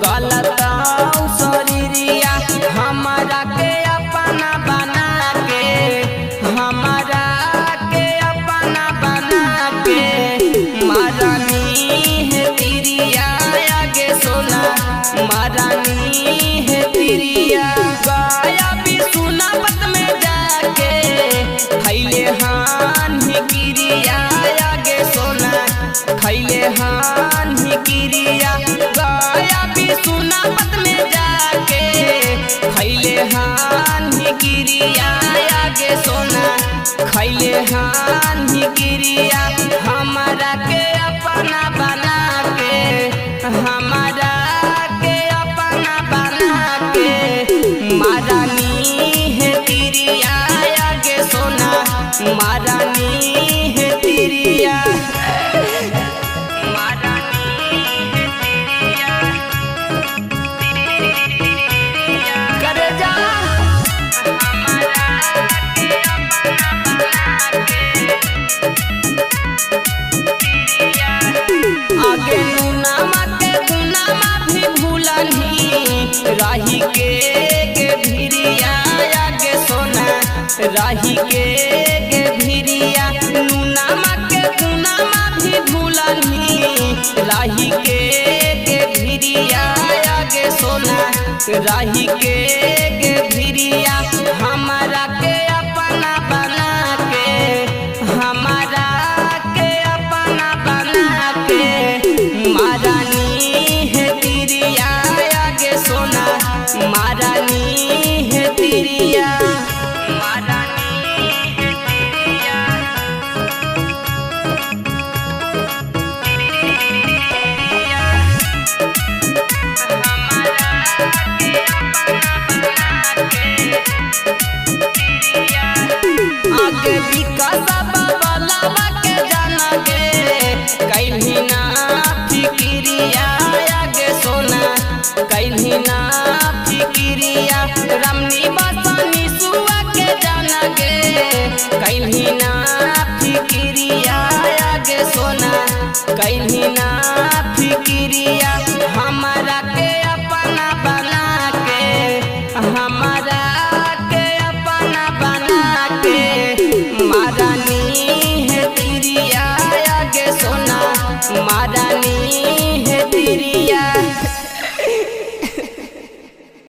गलत शरीरिया हमारा के अपना बना के, हमारा के अपना बना के मारानी है तिरिया आगे सोना, मारानी है तिरिया गाया भी सुना पत में जाके खैले हान ही किरिया आगे सोना, खैले हान ही किरिया गाया भी सुना पत में जाके खैले हान ही किरिया आगे सोना, खैले हान ही किरिया हमारा के अपना बना के, हमारा के अपना बना के मारानी है तिरिया आगे सोना, मारानी है तिरिया, मारानी है तिरिया कर जा हमारा के अपना बना के तिरिया आगे नुनामा के गुनामा भी भूलनी राही के भिरिया आगे सोना, राही के भिरिया नुनामा के गुनामा भी भूलनी राही के भिरिया आगे सोना, राही के भिरिया हमारा के अपना बना के, हमारा के अपना बना के मारानी है तिरिया आगे सोना, मारानी है तिरिया, मारानी है तिरिया हमारा के अपना बना के आगे विकास बाबा के जाना गे कैली ना फिकिरिया आगे सोना, कैली ना फिकिरिया रमनी बसनी सुआ के जाना गे कैली ना फिकिरिया आगे सोना, कैली ना